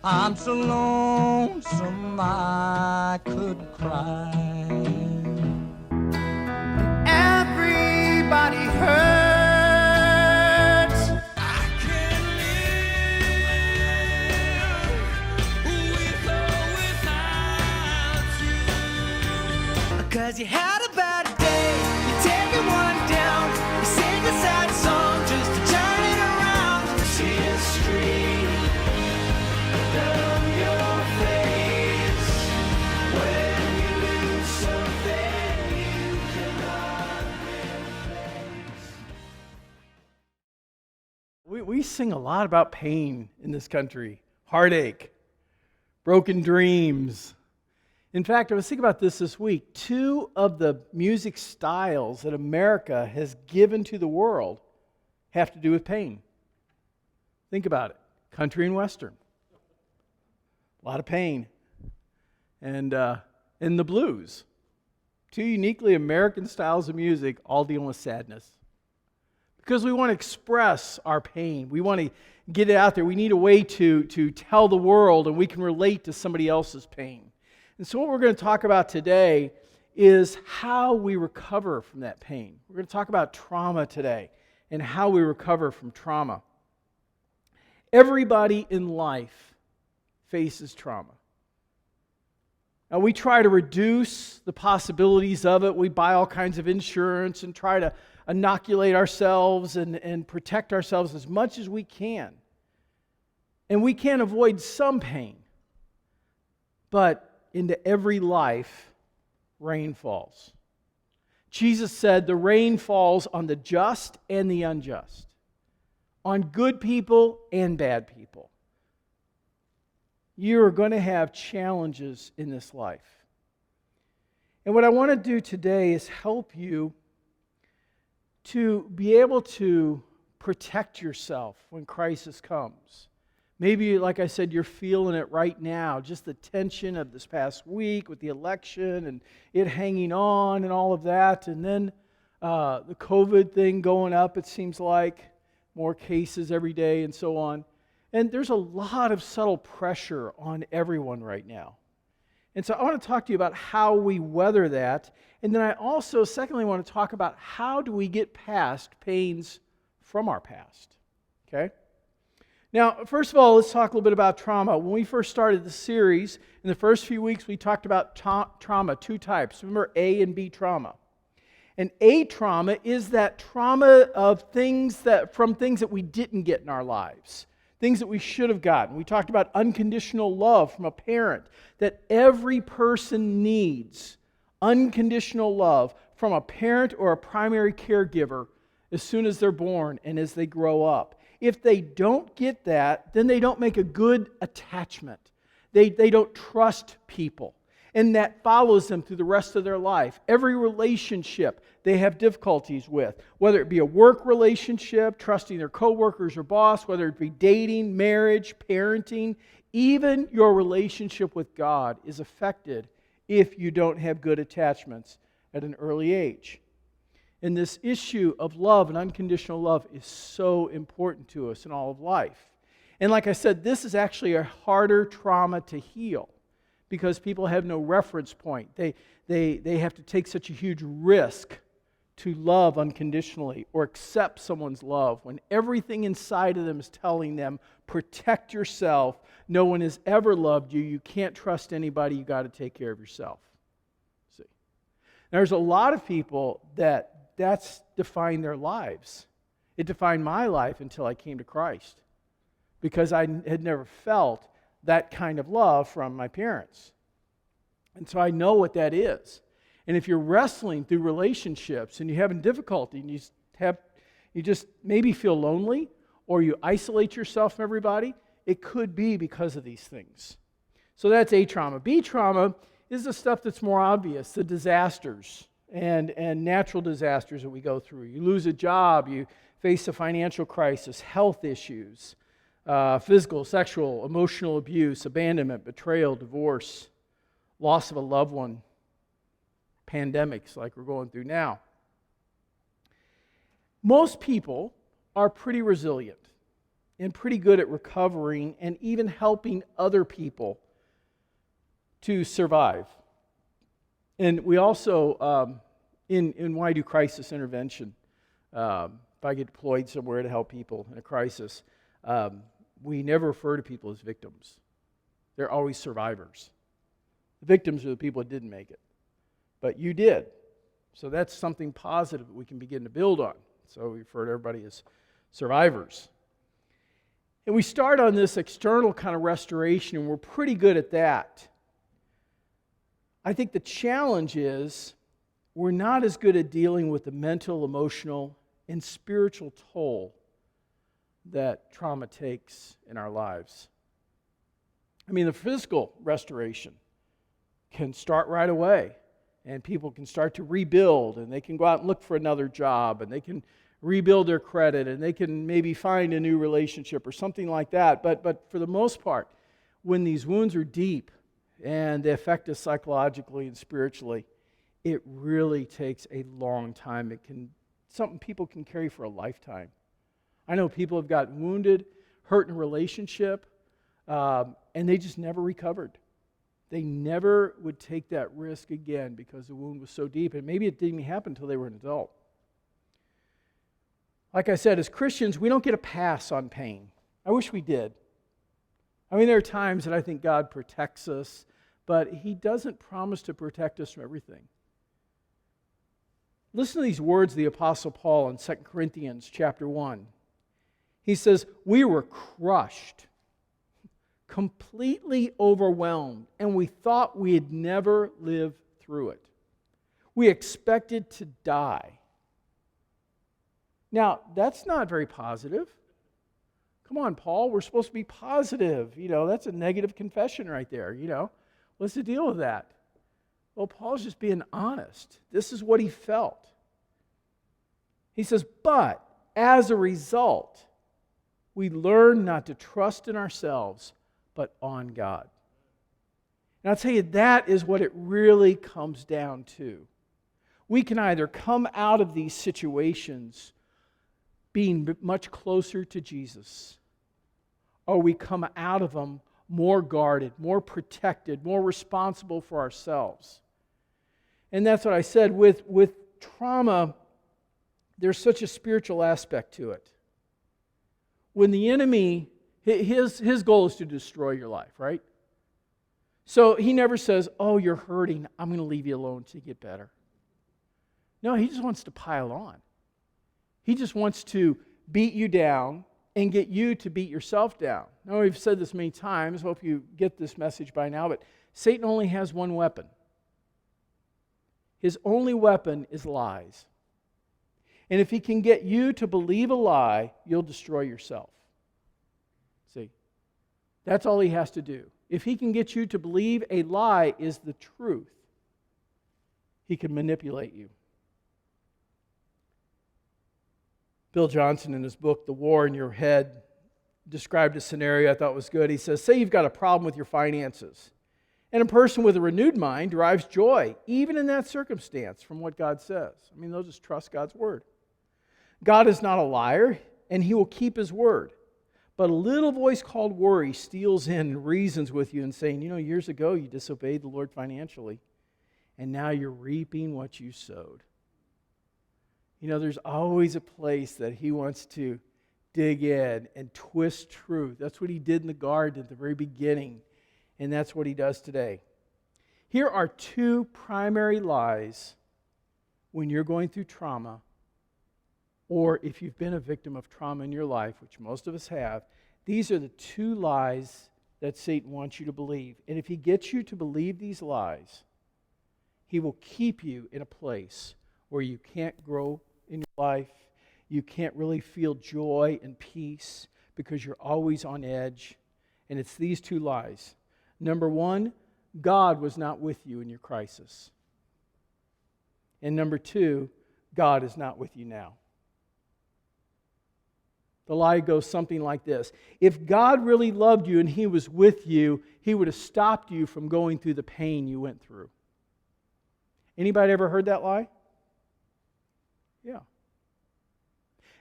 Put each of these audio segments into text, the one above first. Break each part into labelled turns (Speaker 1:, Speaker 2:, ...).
Speaker 1: I'm so lonesome I could cry. Everybody hurts. I can't live with or without you. 'Cause you had a bad day, you're taking one down, you sing a sad song just to turn it around. Tears stream down your face when you lose something you cannot replace.
Speaker 2: We sing a lot about pain in this country, heartache, broken dreams. In fact, I was thinking about this week. Two of the music styles that America has given to the world have to do with pain. Think about it. Country and Western. A lot of pain. And the blues. Two uniquely American styles of music, all dealing with sadness. Because we want to express our pain. We want to get it out there. We need a way to tell the world, and we can relate to somebody else's pain. And so what we're going to talk about today is how we recover from that pain. We're going to talk about trauma today and how we recover from trauma. Everybody in life faces trauma. Now, we try to reduce the possibilities of it. We buy all kinds of insurance and try to inoculate ourselves and protect ourselves as much as we can. And we can avoid some pain. But into every life, rain falls. Jesus said the rain falls on the just and the unjust, on good people and bad people. You are going to have challenges in this life. And what I want to do today is help you to be able to protect yourself when crisis comes. Maybe, like I said, you're feeling it right now, just the tension of this past week with the election and it hanging on and all of that. And then the COVID thing going up, it seems like, more cases every day and so on. And there's a lot of subtle pressure on everyone right now. And so I want to talk to you about how we weather that. And then I also, secondly, want to talk about how do we get past pains from our past. Okay? Now, first of all, let's talk a little bit about trauma. When we first started the series, in the first few weeks, we talked about trauma, two types. Remember, A and B trauma. And A trauma is that trauma of things that we didn't get in our lives, things that we should have gotten. We talked about unconditional love from a parent, that every person needs unconditional love from a parent or a primary caregiver as soon as they're born and as they grow up. If they don't get that, then they don't make a good attachment. They don't trust people. And that follows them through the rest of their life. Every relationship they have difficulties with, whether it be a work relationship, trusting their coworkers or boss, whether it be dating, marriage, parenting, even your relationship with God is affected if you don't have good attachments at an early age. And this issue of love and unconditional love is so important to us in all of life. And like I said, this is actually a harder trauma to heal because people have no reference point. They have to take such a huge risk to love unconditionally or accept someone's love when everything inside of them is telling them, protect yourself. No one has ever loved you. You can't trust anybody. You got to take care of yourself. See, there's a lot of people that's defined their lives. It defined my life until I came to Christ because I had never felt that kind of love from my parents. And so I know what that is. And if you're wrestling through relationships and you're having difficulty and you just maybe feel lonely or you isolate yourself from everybody, it could be because of these things. So that's A trauma. B trauma is the stuff that's more obvious, the disasters and natural disasters that we go through. You lose a job, you face a financial crisis, health issues, physical, sexual, emotional abuse, abandonment, betrayal, divorce, loss of a loved one, pandemics like we're going through now. Most people are pretty resilient. and pretty good at recovering and even helping other people to survive. And we also, in Why Do Crisis Intervention, if I get deployed somewhere to help people in a crisis, we never refer to people as victims. They're always survivors. The victims are the people that didn't make it. But you did. So that's something positive that we can begin to build on. So we refer to everybody as survivors. And we start on this external kind of restoration, and we're pretty good at that. I think the challenge is we're not as good at dealing with the mental, emotional, and spiritual toll that trauma takes in our lives. I mean, the physical restoration can start right away, and people can start to rebuild, and they can go out and look for another job, and they can rebuild their credit, and they can maybe find a new relationship or something like that. But for the most part, when these wounds are deep and they affect us psychologically and spiritually, it really takes a long time. It can something people can carry for a lifetime. I know people have gotten wounded, hurt in a relationship, and they just never recovered. They never would take that risk again because the wound was so deep, and maybe it didn't even happen until they were an adult. Like I said, as Christians, we don't get a pass on pain. I wish we did. I mean, there are times that I think God protects us, but He doesn't promise to protect us from everything. Listen to these words of the Apostle Paul in 2 Corinthians chapter 1. He says, "We were crushed, completely overwhelmed, and we thought we'd never live through it. We expected to die." Now, that's not very positive. Come on, Paul, we're supposed to be positive. That's a negative confession right there. What's the deal with that? Well, Paul's just being honest. This is what he felt. He says, "But as a result, we learn not to trust in ourselves, but on God." And I'll tell you, that is what it really comes down to. We can either come out of these situations being much closer to Jesus, or we come out of them more guarded, more protected, more responsible for ourselves. And that's what I said. With trauma, there's such a spiritual aspect to it. When the enemy, his goal is to destroy your life, right? So he never says, "Oh, you're hurting, I'm going to leave you alone till you get better." No, he just wants to pile on. He just wants to beat you down and get you to beat yourself down. Now, we've said this many times. Hope you get this message by now, but Satan only has one weapon. His only weapon is lies. And if he can get you to believe a lie, you'll destroy yourself. See, that's all he has to do. If he can get you to believe a lie is the truth, he can manipulate you. Bill Johnson, in his book, The War in Your Head, described a scenario I thought was good. He says, say you've got a problem with your finances, and a person with a renewed mind derives joy, even in that circumstance, from what God says. I mean, they'll just trust God's word. God is not a liar, and He will keep His word. But a little voice called worry steals in and reasons with you and saying, years ago you disobeyed the Lord financially, and now you're reaping what you sowed. There's always a place that He wants to dig in and twist truth. That's what He did in the garden at the very beginning, and that's what He does today. Here are two primary lies when you're going through trauma, or if you've been a victim of trauma in your life, which most of us have. These are the two lies that Satan wants you to believe. And if he gets you to believe these lies, he will keep you in a place where you can't grow in your life. You can't really feel joy and peace because you're always on edge. And it's these two lies. Number one, God was not with you in your crisis. And number two, God is not with you now. The lie goes something like this. If God really loved you and He was with you, He would have stopped you from going through the pain you went through. Anybody ever heard that lie? Yeah.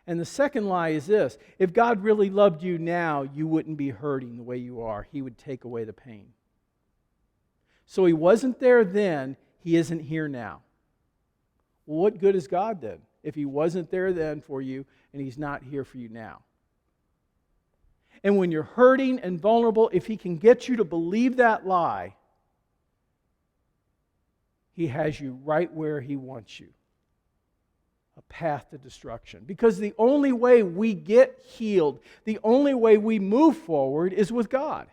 Speaker 2: And the second lie is this: if God really loved you now, you wouldn't be hurting the way you are. He would take away the pain. So He wasn't there then, He isn't here now. Well, what good is God then if He wasn't there then for you and He's not here for you now? And when you're hurting and vulnerable, if He can get you to believe that lie, He has you right where He wants you. A path to destruction. Because the only way we get healed, the only way we move forward is with God.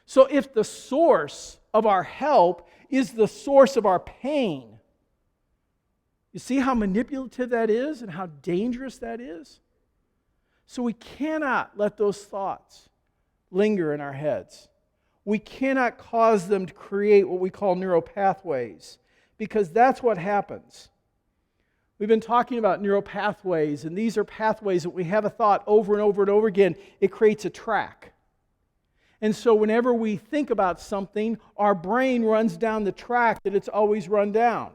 Speaker 2: So if the source of our help is the source of our pain, you see how manipulative that is and how dangerous that is? So we cannot let those thoughts linger in our heads. We cannot cause them to create what we call neural pathways, because that's what happens. We've been talking about neural pathways, and these are pathways that we have a thought over and over and over again. It creates a track. And so whenever we think about something, our brain runs down the track that it's always run down.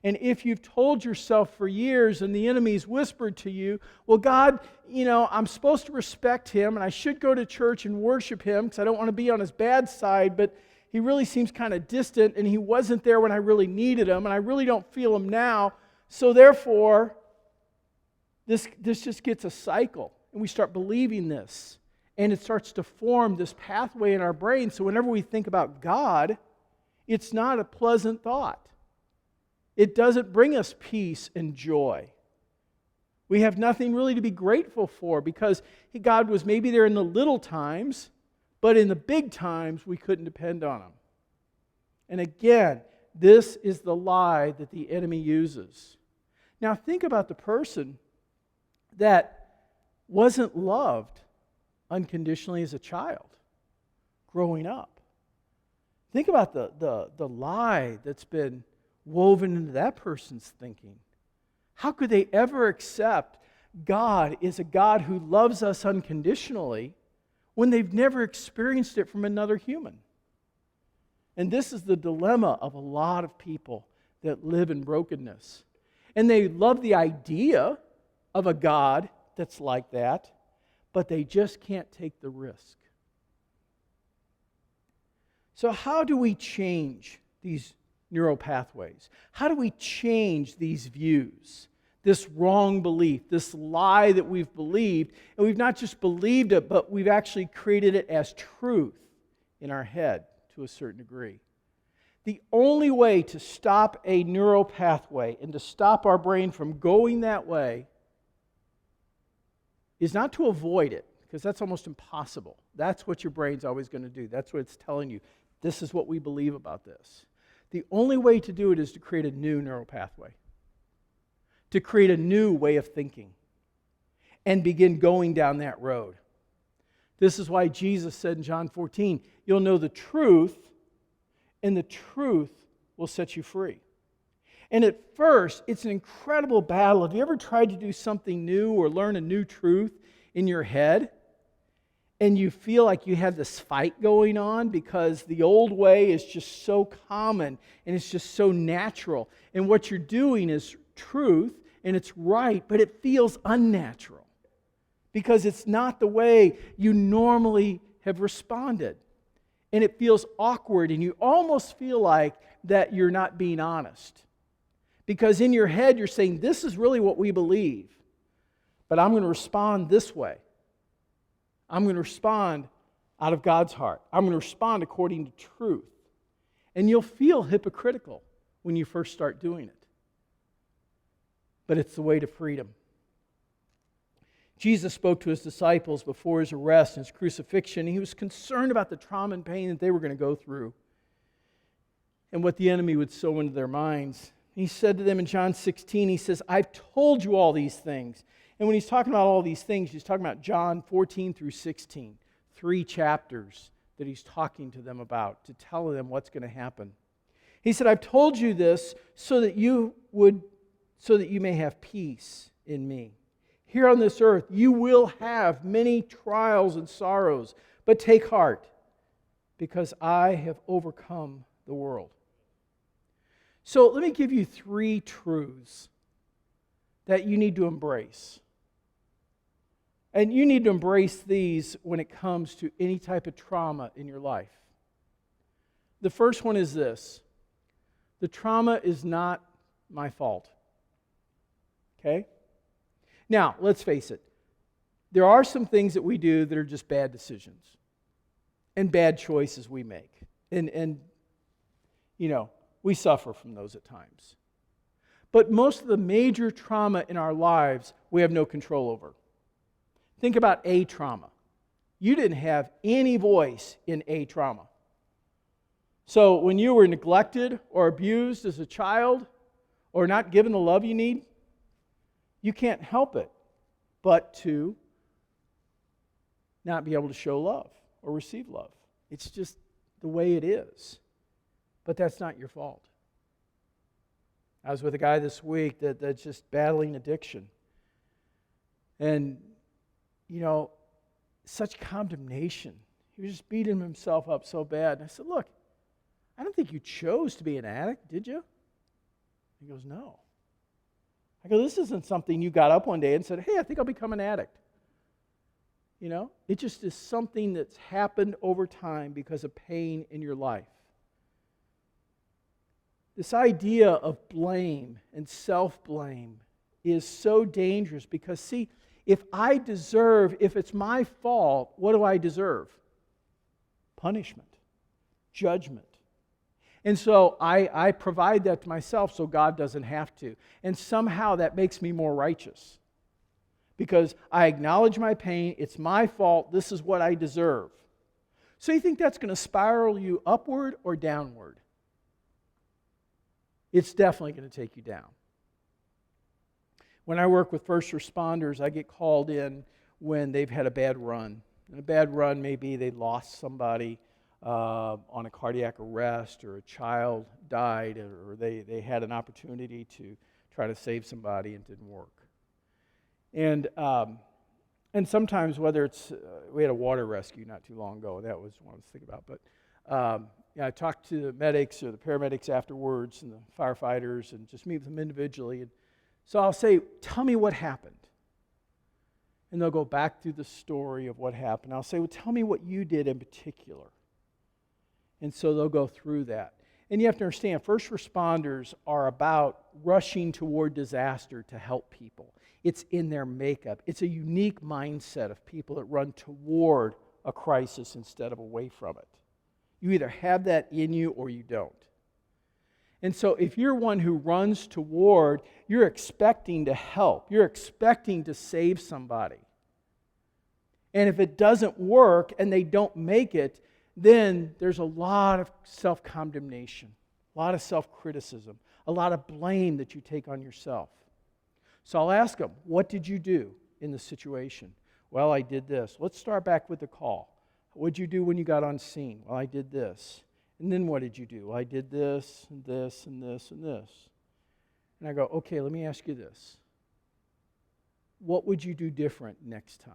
Speaker 2: And if you've told yourself for years and the enemy's whispered to you, well, God, I'm supposed to respect Him and I should go to church and worship Him because I don't want to be on His bad side, but He really seems kind of distant and He wasn't there when I really needed Him and I really don't feel Him now. So therefore, this just gets a cycle and we start believing this. And it starts to form this pathway in our brain. So whenever we think about God, it's not a pleasant thought. It doesn't bring us peace and joy. We have nothing really to be grateful for because God was maybe there in the little times, but in the big times we couldn't depend on Him. And again, this is the lie that the enemy uses. Now think about the person that wasn't loved unconditionally as a child growing up. Think about the lie that's been woven into that person's thinking. How could they ever accept God is a God who loves us unconditionally when they've never experienced it from another human? And this is the dilemma of a lot of people that live in brokenness. And they love the idea of a God that's like that, but they just can't take the risk. So how do we change these neural pathways? How do we change these views, this wrong belief, this lie that we've believed, and we've not just believed it, but we've actually created it as truth in our head to a certain degree? The only way to stop a neural pathway and to stop our brain from going that way is not to avoid it, because that's almost impossible. That's what your brain's always going to do. That's what it's telling you. This is what we believe about this. The only way to do it is to create a new neural pathway, to create a new way of thinking, and begin going down that road. This is why Jesus said in John 14, you'll know the truth, and the truth will set you free. And at first, it's an incredible battle. Have you ever tried to do something new or learn a new truth in your head? And you feel like you have this fight going on because the old way is just so common and it's just so natural. And what you're doing is truth and it's right, but it feels unnatural because it's not the way you normally have responded. And it feels awkward and you almost feel like that you're not being honest. Because in your head you're saying, this is really what we believe, but I'm going to respond this way. I'm going to respond out of God's heart. I'm going to respond according to truth. And you'll feel hypocritical when you first start doing it. But it's the way to freedom. Jesus spoke to His disciples before His arrest and His crucifixion. He was concerned about the trauma and pain that they were going to go through and what the enemy would sow into their minds. He said to them in John 16, He says, I've told you all these things. And when He's talking about all these things, He's talking about John 14 through 16, 3 chapters that He's talking to them about to tell them what's going to happen. He said, I've told you this so that you may have peace in me. Here on this earth, you will have many trials and sorrows, but take heart, because I have overcome the world. So let me give you 3 truths that you need to embrace And you need to embrace these when it comes to any type of trauma in your life. The first one is this: the trauma is not my fault. Okay? Now, let's face it. There are some things that we do that are just bad decisions and bad choices we make. And we suffer from those at times. But most of the major trauma in our lives, we have no control over. Think about a trauma. You didn't have any voice in a trauma. So when you were neglected or abused as a child or not given the love you need, you can't help it but to not be able to show love or receive love. It's just the way it is. But that's not your fault. I was with a guy this week that's just battling addiction. And, such condemnation. He was just beating himself up so bad. And I said, look, I don't think you chose to be an addict, did you? He goes, no. I go, this isn't something you got up one day and said, hey, I think I'll become an addict. It just is something that's happened over time because of pain in your life. This idea of blame and self-blame is so dangerous because, see, if it's my fault, what do I deserve? Punishment, judgment. And so I provide that to myself so God doesn't have to. And somehow that makes me more righteous. Because I acknowledge my pain, it's my fault, this is what I deserve. So you think that's going to spiral you upward or downward? It's definitely going to take you down. When I work with first responders, I get called in when they've had a bad run. And a bad run may be they lost somebody on a cardiac arrest, or a child died, or they had an opportunity to try to save somebody and it didn't work. And sometimes, whether it's, we had a water rescue not too long ago, that was one I was thinking about, but I talked to the medics or the paramedics afterwards and the firefighters and just meet with them individually. And so I'll say, tell me what happened. And they'll go back through the story of what happened. I'll say, well, tell me what you did in particular. And so they'll go through that. And you have to understand, first responders are about rushing toward disaster to help people. It's in their makeup. It's a unique mindset of people that run toward a crisis instead of away from it. You either have that in you or you don't. And so if you're one who runs toward, you're expecting to help. You're expecting to save somebody. And if it doesn't work and they don't make it, then there's a lot of self-condemnation, a lot of self-criticism, a lot of blame that you take on yourself. So I'll ask them, what did you do in the situation? Well, I did this. Let's start back with the call. What did you do when you got on scene? Well, I did this. And then what did you do? Well, I did this, and this, and this, and this. And I go, okay, let me ask you this. What would you do different next time?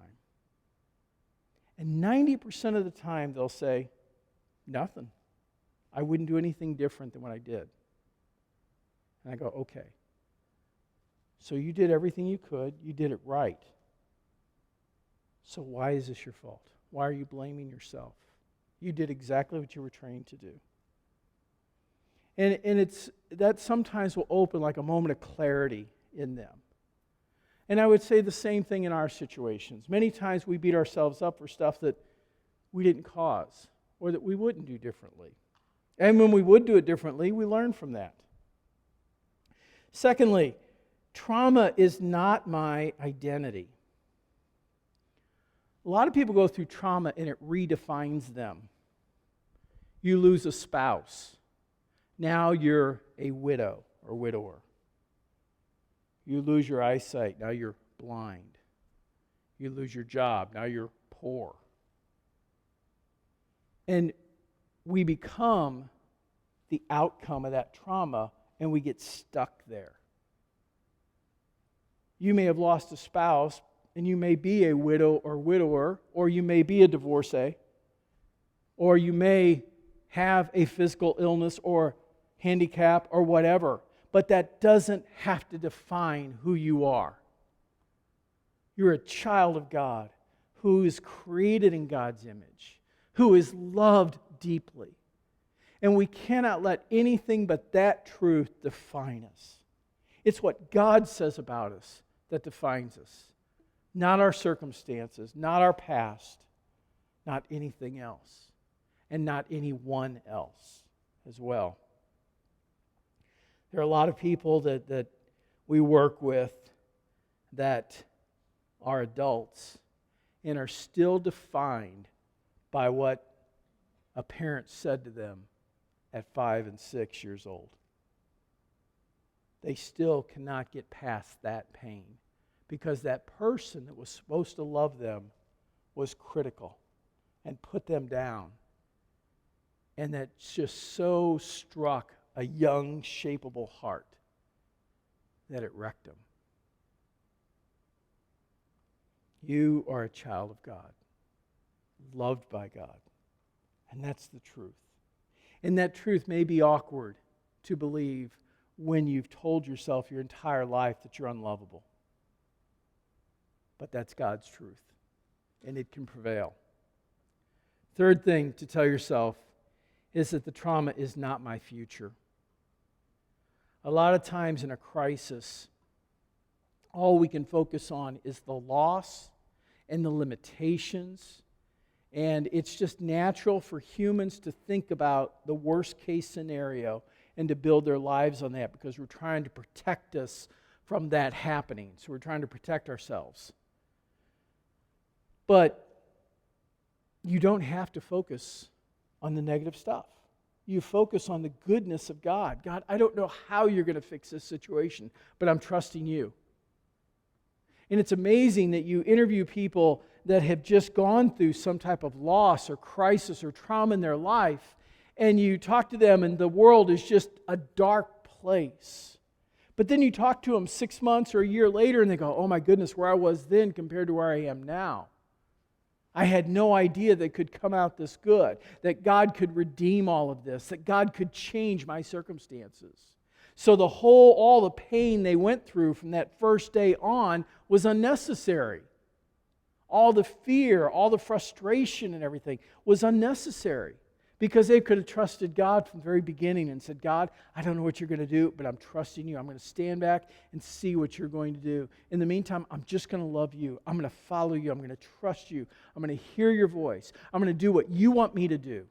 Speaker 2: And 90% of the time, they'll say, nothing. I wouldn't do anything different than what I did. And I go, okay. So you did everything you could. You did it right. So why is this your fault? Why are you blaming yourself? You did exactly what you were trained to do. And it's that sometimes will open like a moment of clarity in them. And I would say the same thing in our situations. Many times we beat ourselves up for stuff that we didn't cause or that we wouldn't do differently. And when we would do it differently, we learn from that. Secondly, trauma is not my identity. A lot of people go through trauma and it redefines them. You lose a spouse. Now you're a widow or widower. You lose your eyesight. Now you're blind. You lose your job. Now you're poor. And we become the outcome of that trauma, and we get stuck there. You may have lost a spouse, and you may be a widow or widower, or you may be a divorcee, or you may have a physical illness or handicap or whatever. But that doesn't have to define who you are. You're a child of God who is created in God's image, who is loved deeply. And we cannot let anything but that truth define us. It's what God says about us that defines us, not our circumstances, not our past, not anything else, and not anyone else as well. There are a lot of people that we work with that are adults and are still defined by what a parent said to them at 5 and 6 years old. They still cannot get past that pain because that person that was supposed to love them was critical and put them down. And that just so struck a young, shapeable heart that it wrecked them. You are a child of God, loved by God. And that's the truth. And that truth may be awkward to believe when you've told yourself your entire life that you're unlovable. But that's God's truth, and it can prevail. Third thing to tell yourself is that the trauma is not my future. A lot of times in a crisis, all we can focus on is the loss and the limitations. And it's just natural for humans to think about the worst case scenario and to build their lives on that because we're trying to protect us from that happening. So we're trying to protect ourselves. But you don't have to focus on the negative stuff. You focus on the goodness of God. God, I don't know how you're going to fix this situation, but I'm trusting you. And it's amazing that you interview people that have just gone through some type of loss or crisis or trauma in their life, and you talk to them and the world is just a dark place. But then you talk to them 6 months or a year later and they go, oh my goodness, where I was then compared to where I am now. I had no idea that it could come out this good, that God could redeem all of this, that God could change my circumstances. So all the pain they went through from that first day on was unnecessary. All the fear, all the frustration and everything was unnecessary because they could have trusted God from the very beginning and said, God, I don't know what you're going to do, but I'm trusting you. I'm going to stand back and see what you're going to do. In the meantime, I'm just going to love you. I'm going to follow you. I'm going to trust you. I'm going to hear your voice. I'm going to do what you want me to do.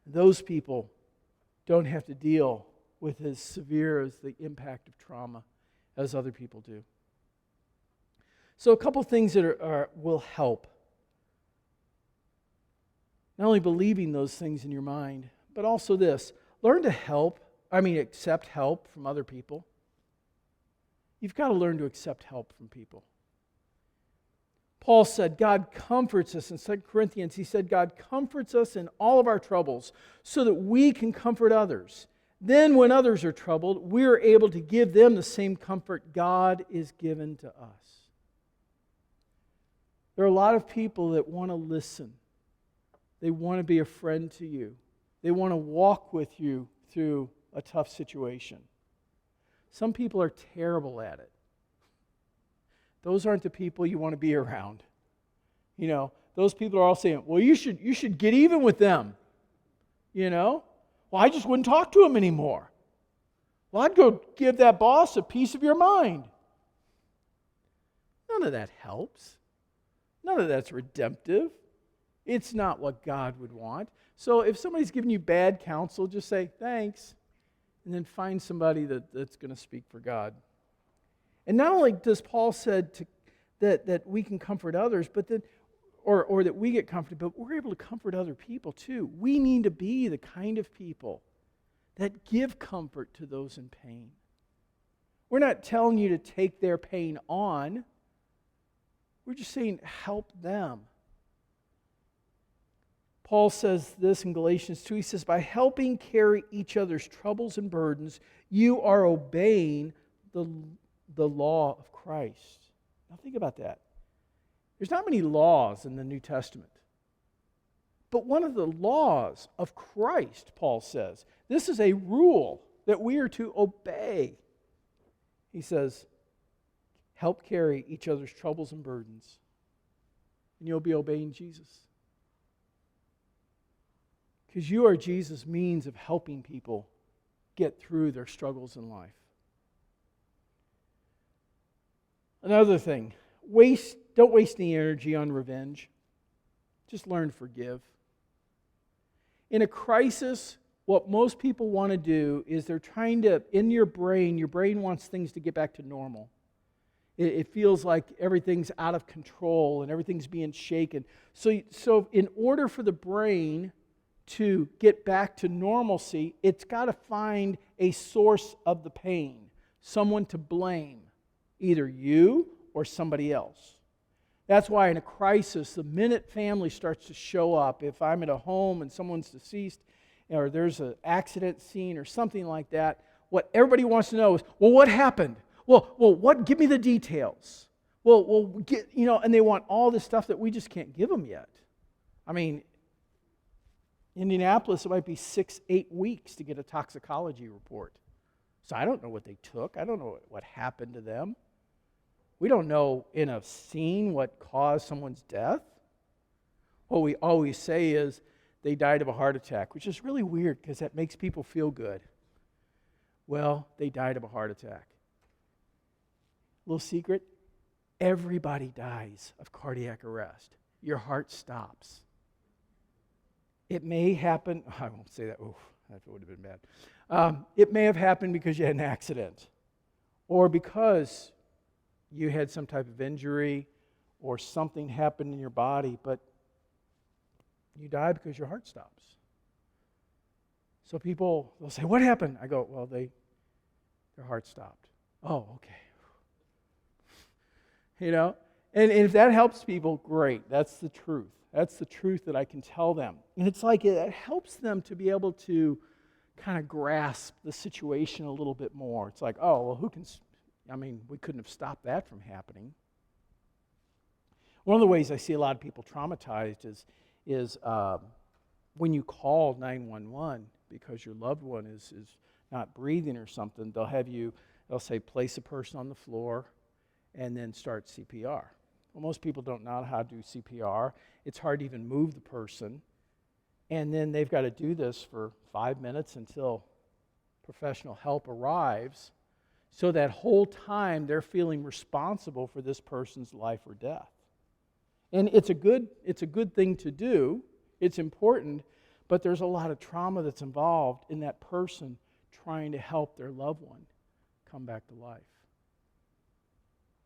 Speaker 2: Those people don't have to deal with as severe as the impact of trauma as other people do. So a couple things that will help. Not only believing those things in your mind, but also this. Learn to accept help from other people. You've got to learn to accept help from people. Paul said God comforts us in 2 Corinthians. He said God comforts us in all of our troubles so that we can comfort others. Then when others are troubled, we are able to give them the same comfort God is given to us. There are a lot of people that want to listen. They want to be a friend to you. They want to walk with you through a tough situation. Some people are terrible at it. Those aren't the people you want to be around. You know, those people are all saying, well, you should get even with them. You know? Well, I just wouldn't talk to him anymore. Well, I'd go give that boss a piece of your mind. None of that helps. None of that's redemptive. It's not what God would want. So if somebody's giving you bad counsel, just say, thanks, and then find somebody that's going to speak for God. And not only does Paul said that we can comfort others, but that or that we get comforted, but we're able to comfort other people too. We need to be the kind of people that give comfort to those in pain. We're not telling you to take their pain on. We're just saying help them. Paul says this in Galatians 2. He says, by helping carry each other's troubles and burdens, you are obeying the law of Christ. Now think about that. There's not many laws in the New Testament. But one of the laws of Christ, Paul says, this is a rule that we are to obey. He says, help carry each other's troubles and burdens. And you'll be obeying Jesus. Because you are Jesus' means of helping people get through their struggles in life. Another thing, don't waste any energy on revenge. Just learn to forgive. In a crisis, what most people want to do is they're trying to, in your brain wants things to get back to normal. It feels like everything's out of control and everything's being shaken. So in order for the brain to get back to normalcy, it's got to find a source of the pain, someone to blame, either you or somebody else. That's why in a crisis, the minute family starts to show up, if I'm at a home and someone's deceased, or there's an accident scene or something like that, what everybody wants to know is, well, what happened? Well, what? Give me the details. And they want all this stuff that we just can't give them yet. I mean, Indianapolis, it might be 6-8 weeks to get a toxicology report. So I don't know what they took. I don't know what happened to them. We don't know in a scene what caused someone's death. What we always say is they died of a heart attack, which is really weird because that makes people feel good. Well, they died of a heart attack. Little secret, everybody dies of cardiac arrest. Your heart stops. It may happen, I won't say that, that would have been bad. It may have happened because you had an accident or because you had some type of injury or something happened in your body, but you die because your heart stops. So people, they'll say, what happened? I go, well, their heart stopped. Oh, okay. And if that helps people, great. That's the truth. That's the truth that I can tell them. And it's like it helps them to be able to kind of grasp the situation a little bit more. It's like, oh, well, we couldn't have stopped that from happening. One of the ways I see a lot of people traumatized is when you call 911 because your loved one is not breathing or something, they'll say, place a person on the floor and then start CPR. Well, most people don't know how to do CPR. It's hard to even move the person. And then they've got to do this for 5 minutes until professional help arrives. So that whole time they're feeling responsible for this person's life or death. And it's a good thing to do. It's important, but there's a lot of trauma that's involved in that person trying to help their loved one come back to life.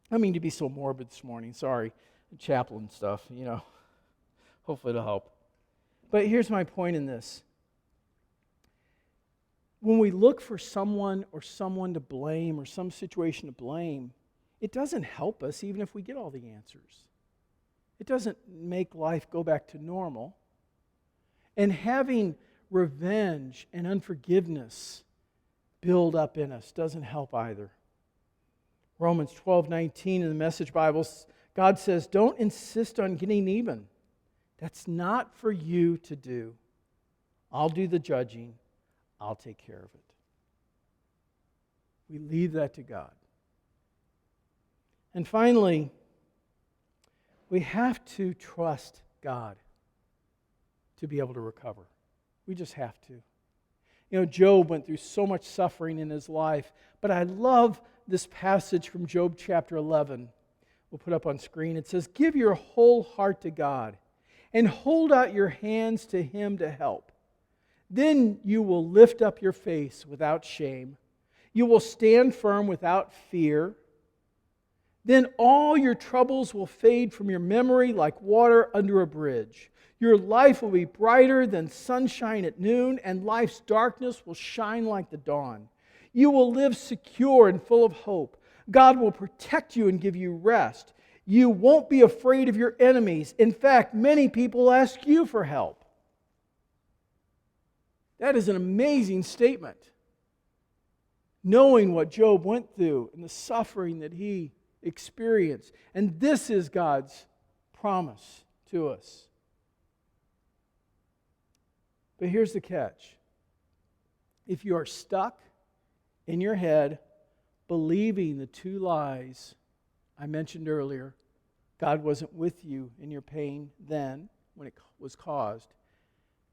Speaker 2: I mean to be so morbid this morning. Sorry, chaplain stuff, Hopefully it'll help. But here's my point in this. When we look for someone or someone to blame or some situation to blame, it doesn't help us even if we get all the answers. It doesn't make life go back to normal. And having revenge and unforgiveness build up in us doesn't help either. Romans 12:19 in the Message Bible, God says, don't insist on getting even. That's not for you to do. I'll do the judging. I'll take care of it. We leave that to God. And finally, we have to trust God to be able to recover. We just have to. Job went through so much suffering in his life, but I love this passage from Job chapter 11. We'll put up on screen. It says, give your whole heart to God and hold out your hands to Him to help. Then you will lift up your face without shame. You will stand firm without fear. Then all your troubles will fade from your memory like water under a bridge. Your life will be brighter than sunshine at noon, and life's darkness will shine like the dawn. You will live secure and full of hope. God will protect you and give you rest. You won't be afraid of your enemies. In fact, many people ask you for help. That is an amazing statement. Knowing what Job went through and the suffering that he experienced. And this is God's promise to us. But here's the catch. If you are stuck in your head believing the two lies I mentioned earlier, God wasn't with you in your pain then when it was caused.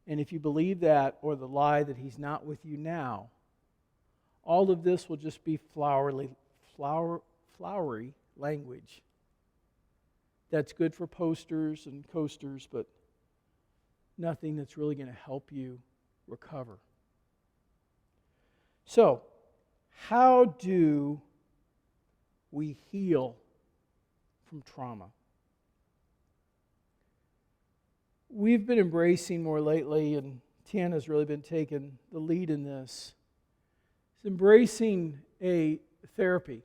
Speaker 2: And if you believe that, or the lie that He's not with you now, all of this will just be flowery language. That's good for posters and coasters, but nothing that's really going to help you recover. So, how do we heal from trauma? We've been embracing more lately, and Tiana's really been taking the lead in this. It's embracing a therapy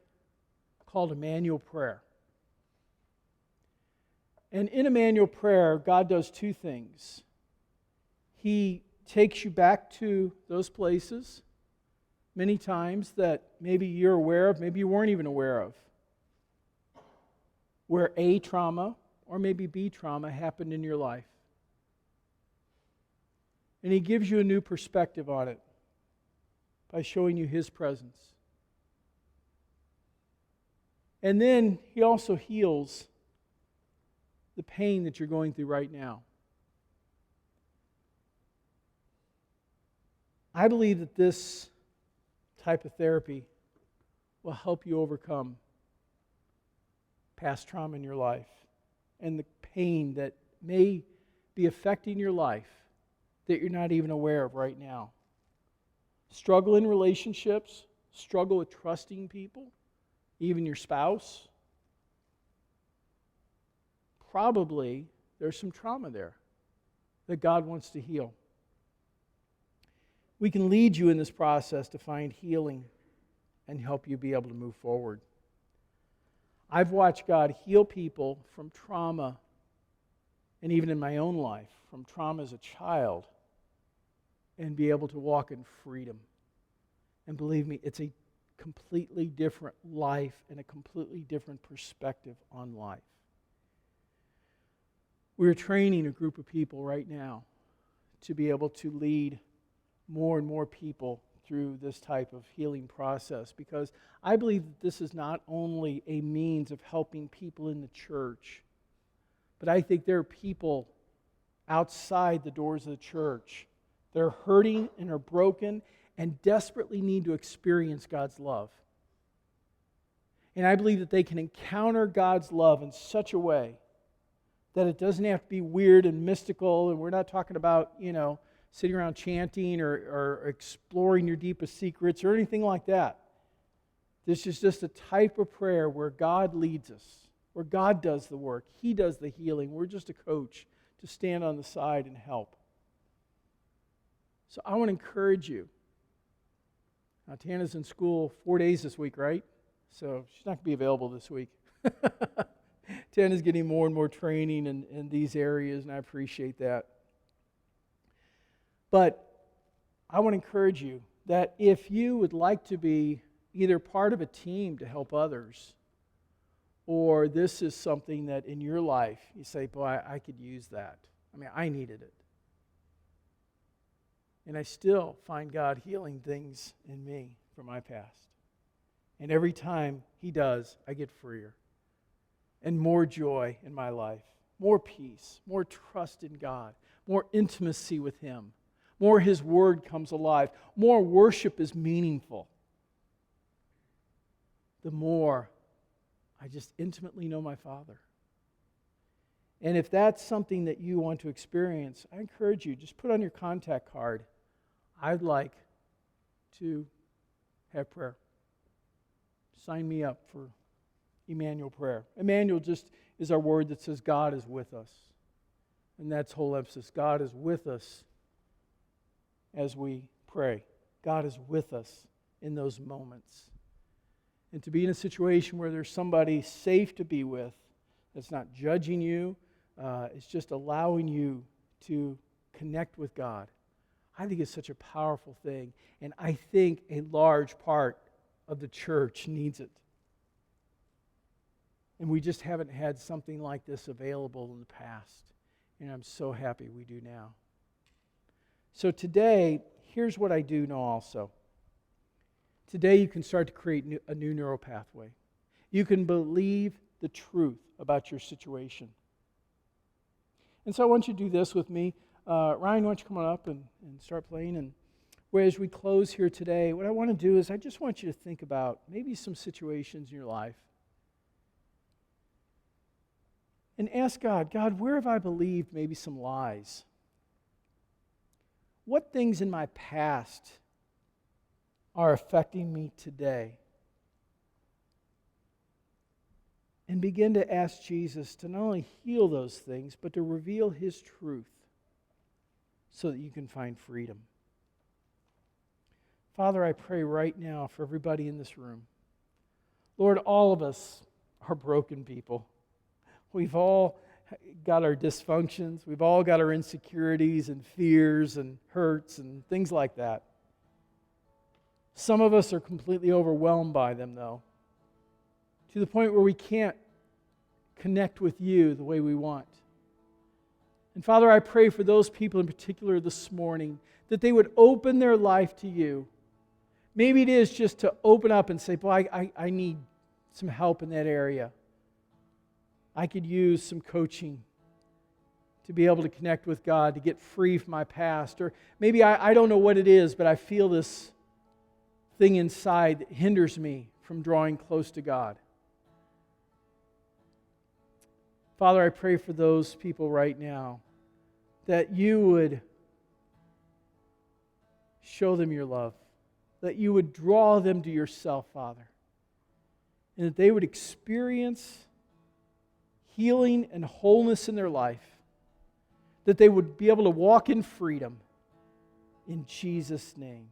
Speaker 2: called Emmanuel Prayer. And in Emmanuel Prayer, God does two things. He takes you back to those places many times that maybe you're aware of, maybe you weren't even aware of, where A trauma or maybe B trauma happened in your life. And He gives you a new perspective on it by showing you His presence. And then He also heals the pain that you're going through right now. I believe that this type of therapy will help you overcome past trauma in your life and the pain that may be affecting your life that you're not even aware of right now. Struggle in relationships, struggle with trusting people, even your spouse. Probably there's some trauma there that God wants to heal. We can lead you in this process to find healing and help you be able to move forward. I've watched God heal people from trauma, and even in my own life, from trauma as a child, and be able to walk in freedom. And believe me, it's a completely different life and a completely different perspective on life. We're training a group of people right now to be able to lead more and more people through this type of healing process, because I believe that this is not only a means of helping people in the church, but I think there are people outside the doors of the church that are hurting and are broken and desperately need to experience God's love. And I believe that they can encounter God's love in such a way that it doesn't have to be weird and mystical, and we're not talking about, sitting around chanting or exploring your deepest secrets or anything like that. This is just a type of prayer where God leads us, where God does the work. He does the healing. We're just a coach to stand on the side and help. So I want to encourage you. Now, Tana's in school 4 days this week, right? So she's not going to be available this week. Tana's getting more and more training in these areas, and I appreciate that. But I want to encourage you that if you would like to be either part of a team to help others, or this is something that in your life you say, boy, I could use that. I needed it. And I still find God healing things in me from my past. And every time He does, I get freer and more joy in my life, more peace, more trust in God, more intimacy with Him. More His Word comes alive. More worship is meaningful. The more I just intimately know my Father. And if that's something that you want to experience, I encourage you, just put on your contact card, I'd like to have prayer. Sign me up for Emmanuel Prayer. Emmanuel just is our word that says God is with us. And that's whole emphasis. God is with us as we pray. God is with us in those moments. And to be in a situation where there's somebody safe to be with, that's not judging you, it's just allowing you to connect with God. I think it's such a powerful thing. And I think a large part of the church needs it. And we just haven't had something like this available in the past. And I'm so happy we do now. So today, here's what I do know also. Today you can start to create a new neural pathway. You can believe the truth about your situation. And so I want you to do this with me. Ryan, why don't you come on up and start playing? And as we close here today, what I want to do is I just want you to think about maybe some situations in your life. And ask God, God, where have I believed maybe some lies? What things in my past are affecting me today? And begin to ask Jesus to not only heal those things, but to reveal His truth so that you can find freedom. Father, I pray right now for everybody in this room. Lord, all of us are broken people. We've all got our dysfunctions. We've all got our insecurities and fears and hurts and things like that. Some of us are completely overwhelmed by them, though, to the point where we can't connect with you the way we want. And Father, I pray for those people in particular this morning that they would open their life to you. Maybe it is just to open up and say, boy, I need some help in that area. I could use some coaching to be able to connect with God, to get free from my past. Or maybe I don't know what it is, but I feel this thing inside that hinders me from drawing close to God. Father, I pray for those people right now that you would show them your love, that you would draw them to yourself, Father, and that they would experience healing and wholeness in their life, that they would be able to walk in freedom. In Jesus' name.